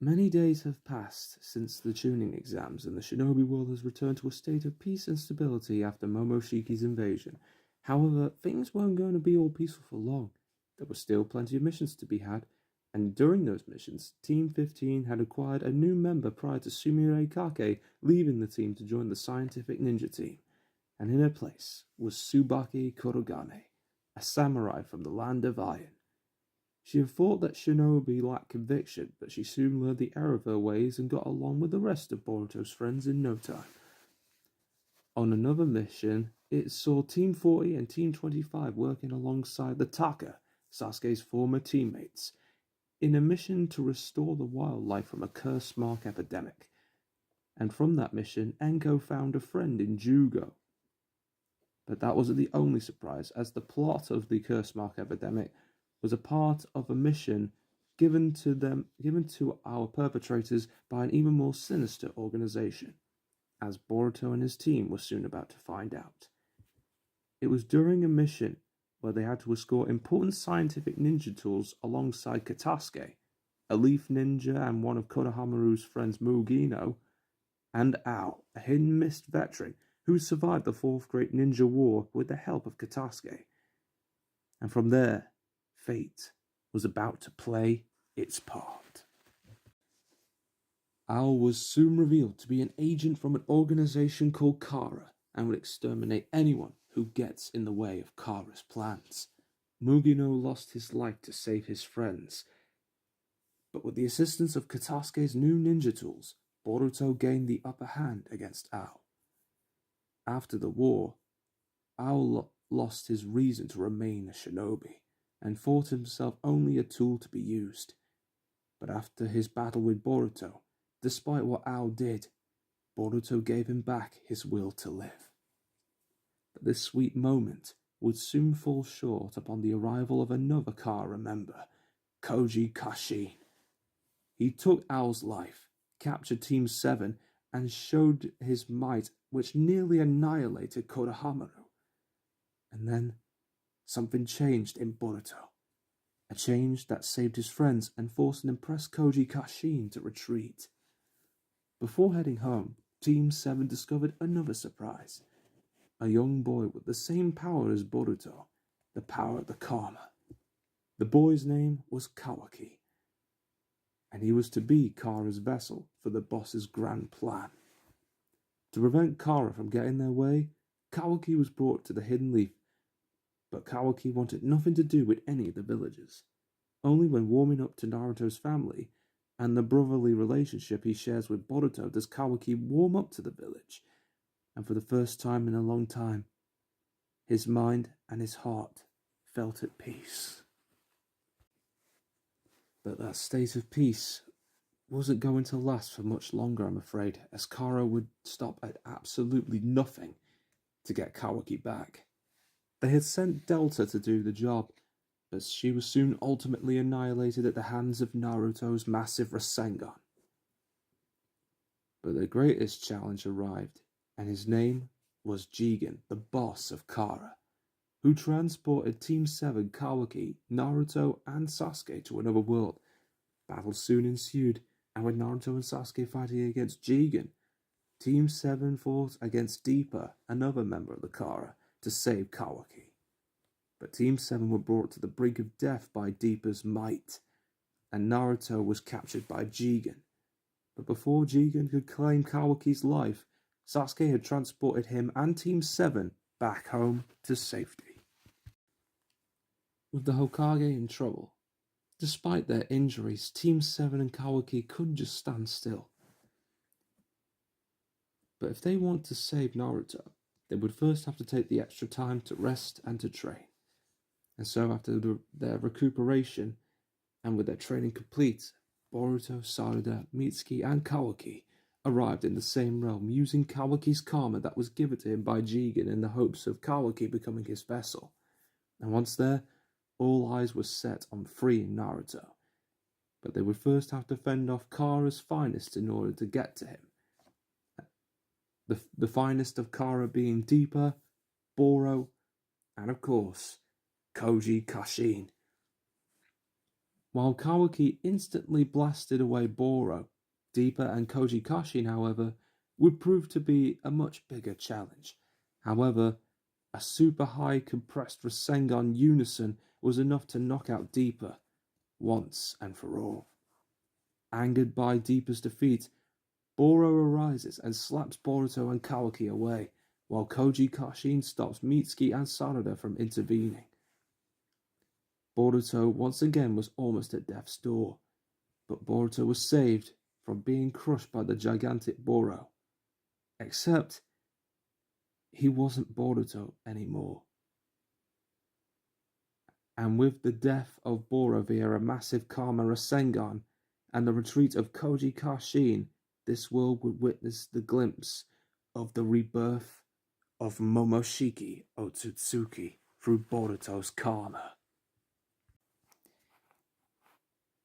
Many days have passed since the tuning exams, and the Shinobi world has returned to a state of peace and stability after Momoshiki's invasion. However, things weren't going to be all peaceful for long. There were still plenty of missions to be had, and during those missions, Team 15 had acquired a new member prior to Sumire Kake leaving the team to join the Scientific Ninja Team. And in her place was Tsubaki Kurogane, a samurai from the land of iron. She had thought that Shinobi lacked conviction, but she soon learned the error of her ways and got along with the rest of Boruto's friends in no time. On another mission, it saw Team 40 and Team 25 working alongside the Taka, Sasuke's former teammates, in a mission to restore the wildlife from a curse mark epidemic. And from that mission, Enko found a friend in Jugo. But that wasn't the only surprise, as the plot of the curse mark epidemic was a part of a mission given to our perpetrators by an even more sinister organization, as Boruto and his team were soon about to find out. It was during a mission where they had to escort important scientific ninja tools alongside Katasuke, a leaf ninja and one of Konohamaru's friends Mugino, and Ao, a hidden mist veteran who survived the Fourth Great Ninja War with the help of Katasuke. And from there, fate was about to play its part. Ao was soon revealed to be an agent from an organization called Kara and would exterminate anyone who gets in the way of Kara's plans. Mugino lost his life to save his friends, but with the assistance of Katasuke's new ninja tools, Boruto gained the upper hand against Ao. After the war, Ao lost his reason to remain a shinobi, and thought himself only a tool to be used. But after his battle with Boruto, despite what Ao did, Boruto gave him back his will to live. But this sweet moment would soon fall short upon the arrival of another Kara member, Koji Kashin. He took Ao's life, captured Team 7, and showed his might, which nearly annihilated Konohamaru. And then something changed in Boruto, a change that saved his friends and forced an impressed Koji Kashin to retreat. Before heading home, Team 7 discovered another surprise, a young boy with the same power as Boruto, the power of the Karma. The boy's name was Kawaki, and he was to be Kara's vessel for the boss's grand plan. To prevent Kara from getting their way, Kawaki was brought to the Hidden Leaf, but Kawaki wanted nothing to do with any of the villagers. Only when warming up to Naruto's family and the brotherly relationship he shares with Boruto does Kawaki warm up to the village, and for the first time in a long time, his mind and his heart felt at peace. But that state of peace wasn't going to last for much longer, I'm afraid, as Kara would stop at absolutely nothing to get Kawaki back. They had sent Delta to do the job, but she was soon ultimately annihilated at the hands of Naruto's massive Rasengan. But the greatest challenge arrived, and his name was Jigen, the boss of Kara, who transported Team 7 Kawaki, Naruto, and Sasuke to another world. Battles soon ensued, and with Naruto and Sasuke fighting against Jigen, Team 7 fought against Deepa, another member of the Kara, to save Kawaki. But Team 7 were brought to the brink of death by Deepa's might, and Naruto was captured by Jigen. But before Jigen could claim Kawaki's life, Sasuke had transported him and Team 7 back home to safety. With the Hokage in trouble, despite their injuries, Team 7 and Kawaki couldn't just stand still. But if they want to save Naruto, they would first have to take the extra time to rest and to train. And so after their recuperation, and with their training complete, Boruto, Sarada, Mitsuki, and Kawaki arrived in the same realm, using Kawaki's karma that was given to him by Jigen in the hopes of Kawaki becoming his vessel. And once there, all eyes were set on freeing Naruto. But they would first have to fend off Kara's finest in order to get to him. The finest of Kara being Deepa, Boro, and of course, Koji Kashin. While Kawaki instantly blasted away Boro, Deepa and Koji Kashin, however, would prove to be a much bigger challenge. However, a super high compressed Rasengan unison was enough to knock out Deepa once and for all. Angered by Deepa's defeat, Boro arises and slaps Boruto and Kawaki away, while Koji Kashin stops Mitsuki and Sarada from intervening. Boruto once again was almost at death's door, but Boruto was saved from being crushed by the gigantic Boro. Except, he wasn't Boruto anymore. And with the death of Boro via a massive Karma Rasengan and the retreat of Koji Kashin, this world would witness the glimpse of the rebirth of Momoshiki Otsutsuki through Boruto's karma.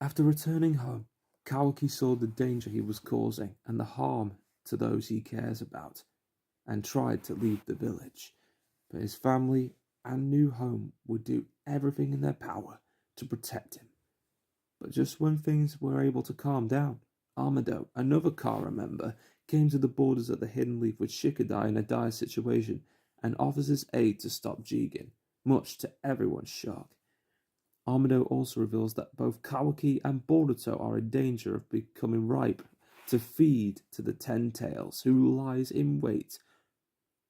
After returning home, Kawaki saw the danger he was causing and the harm to those he cares about, and tried to leave the village, but his family and new home would do everything in their power to protect him. But just when things were able to calm down, Amado, another Kara member, came to the borders at the Hidden Leaf with Shikadai in a dire situation and offers his aid to stop Jigen, much to everyone's shock. Amado also reveals that both Kawaki and Boruto are in danger of becoming ripe to feed to the Ten Tails, who lies in wait,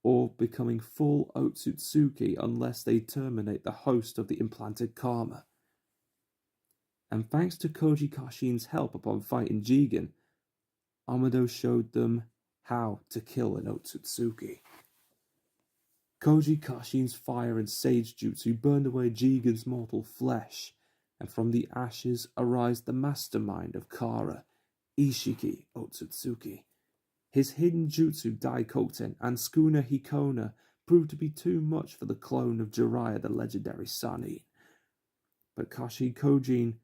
or becoming full Otsutsuki unless they terminate the host of the implanted karma. And thanks to Koji Kashin's help upon fighting Jigen, Amado showed them how to kill an Otsutsuki. Koji Kashin's fire and sage jutsu burned away Jigen's mortal flesh, and from the ashes arise the mastermind of Kara, Ishiki Otsutsuki. His hidden jutsu Daikoten and Schooner Hikona proved to be too much for the clone of Jiraiya the legendary Sanin. But Kashi Kojin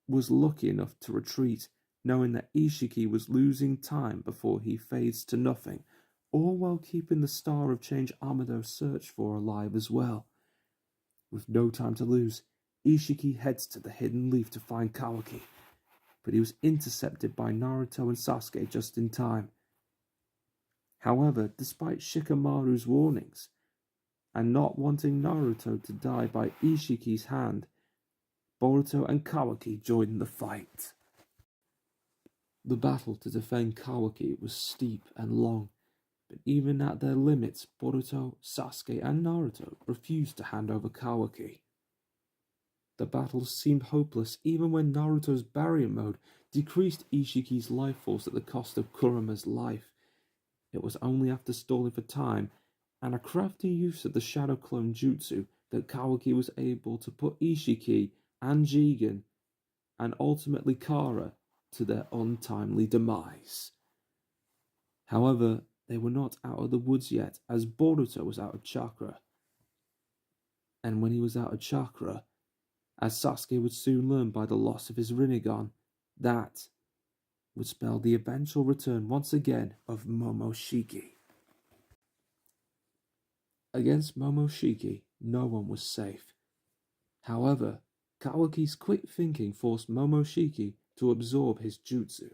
was lucky enough to retreat, knowing that Ishiki was losing time before he fades to nothing, all while keeping the Star of Change Amado searched for alive as well. With no time to lose, Ishiki heads to the Hidden Leaf to find Kawaki, but he was intercepted by Naruto and Sasuke just in time. However, despite Shikamaru's warnings, and not wanting Naruto to die by Ishiki's hand, Boruto and Kawaki joined the fight. The battle to defend Kawaki was steep and long, but even at their limits, Boruto, Sasuke, and Naruto refused to hand over Kawaki. The battle seemed hopeless even when Naruto's barrier mode decreased Ishiki's life force at the cost of Kurama's life. It was only after stalling for time and a crafty use of the Shadow Clone Jutsu that Kawaki was able to put Ishiki and Jigen, and ultimately Kara, to their untimely demise. However, they were not out of the woods yet, as Boruto was out of chakra. And when he was out of chakra, as Sasuke would soon learn by the loss of his Rinnegan, that would spell the eventual return once again of Momoshiki. Against Momoshiki, no one was safe. However, Kawaki's quick thinking forced Momoshiki to absorb his jutsu,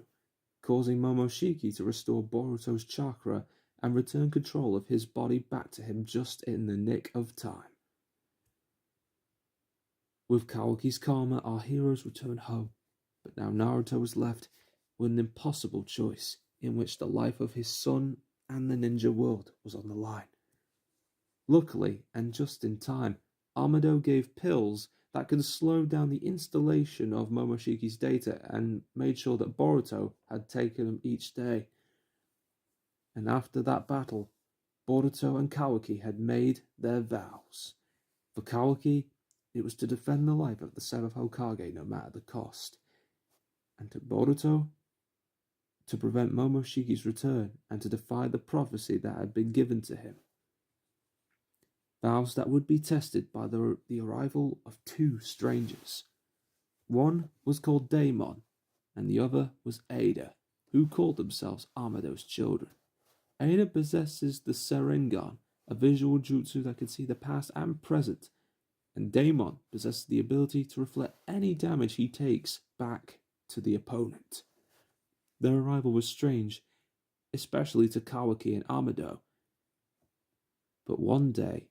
causing Momoshiki to restore Boruto's chakra and return control of his body back to him just in the nick of time. With Kawaki's karma, our heroes returned home, but now Naruto was left with an impossible choice in which the life of his son and the ninja world was on the line. Luckily, and just in time, Amado gave pills that could slow down the installation of Momoshiki's data and made sure that Boruto had taken them each day. And after that battle, Boruto and Kawaki had made their vows. For Kawaki, it was to defend the life of the 7th Hokage no matter the cost. And to Boruto, to prevent Momoshiki's return and to defy the prophecy that had been given to him. Vows that would be tested by the arrival of two strangers. One was called Daemon, and the other was Ada, who called themselves Amado's children. Ada possesses the Serengan, a visual jutsu that can see the past and present, and Daemon possesses the ability to reflect any damage he takes back to the opponent. Their arrival was strange, especially to Kawaki and Amado. But one day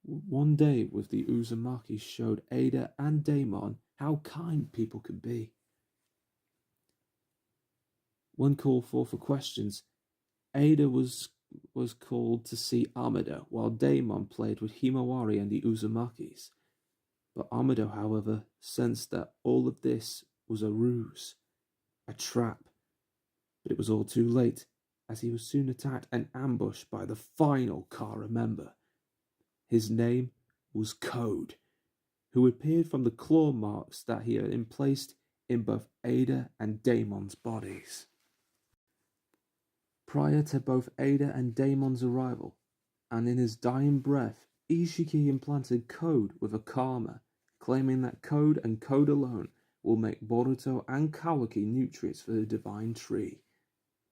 with the Uzumaki showed Ada and Daemon how kind people can be. When called for questions, Ada was called to see Amado, while Daemon played with Himawari and the Uzumakis. But Amado, however, sensed that all of this was a ruse, a trap. But it was all too late, as he was soon attacked and ambushed by the final Kara member. His name was Code, who appeared from the claw marks that he had emplaced in both Ada and Daemon's bodies. Prior to both Ada and Daemon's arrival, and in his dying breath, Ishiki implanted Code with a karma, claiming that Code and Code alone will make Boruto and Kawaki nutrients for the divine tree.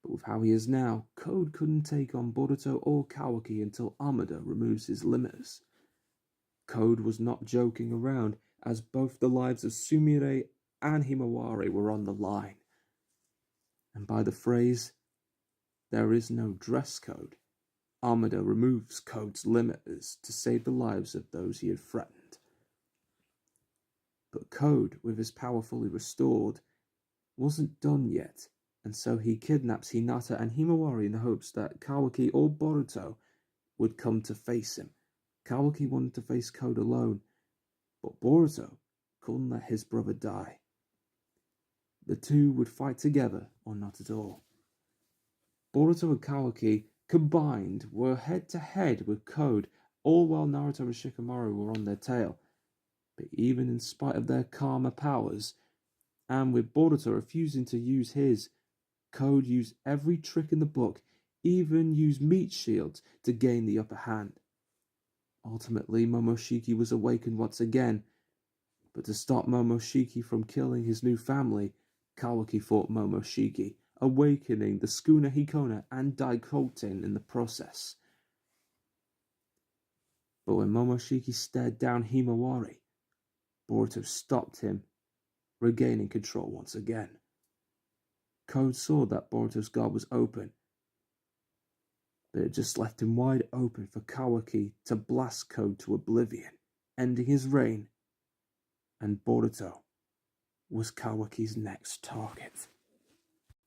But with how he is now, Code couldn't take on Boruto or Kawaki until Amado removes his limiters. Code was not joking around, as both the lives of Sumire and Himawari were on the line. And by the phrase, "there is no dress code," Amado removes Code's limiters to save the lives of those he had threatened. But Code, with his power fully restored, wasn't done yet, and so he kidnaps Hinata and Himawari in the hopes that Kawaki or Boruto would come to face him. Kawaki wanted to face Code alone, but Boruto couldn't let his brother die. The two would fight together or not at all. Boruto and Kawaki combined were head-to-head with Code, all while Naruto and Shikamaru were on their tail. But even in spite of their karma powers, and with Boruto refusing to use his, Code used every trick in the book, even used meat shields to gain the upper hand. Ultimately, Momoshiki was awakened once again, but to stop Momoshiki from killing his new family, Kawaki fought Momoshiki, awakening the Sukuna Hikona and Daikoten in the process. But when Momoshiki stared down Himawari, Boruto stopped him, regaining control once again. Code saw that Boruto's guard was open, but it just left him wide open for Kawaki to blast Code to oblivion, ending his reign, and Boruto was Kawaki's next target.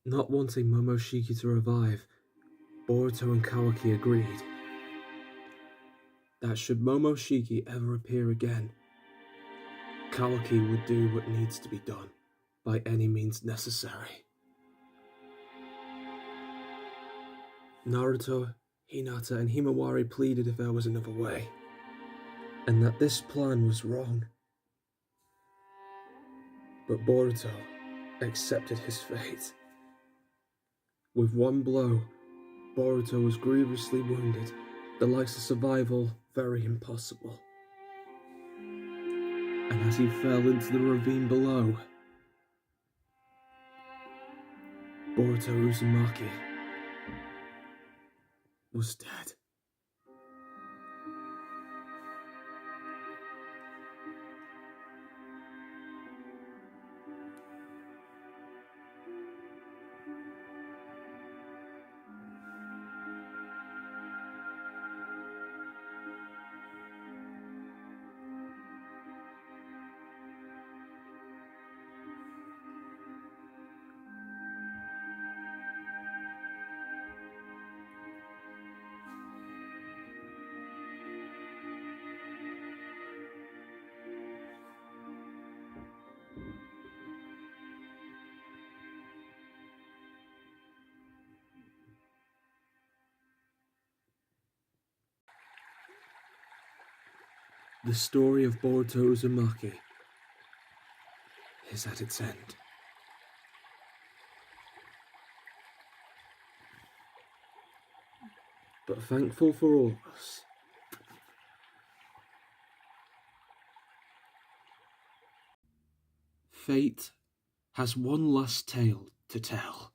Not wanting Momoshiki to revive, Boruto and Kawaki agreed that should Momoshiki ever appear again, Kawaki would do what needs to be done by any means necessary. Naruto, Hinata, and Himawari pleaded if there was another way, and that this plan was wrong. But Boruto accepted his fate. With one blow, Boruto was grievously wounded, the likes of survival very impossible. And as he fell into the ravine below, Boruto Uzumaki was dead. The story of Boruto Uzumaki is at its end. But thankful for all of us, fate has one last tale to tell.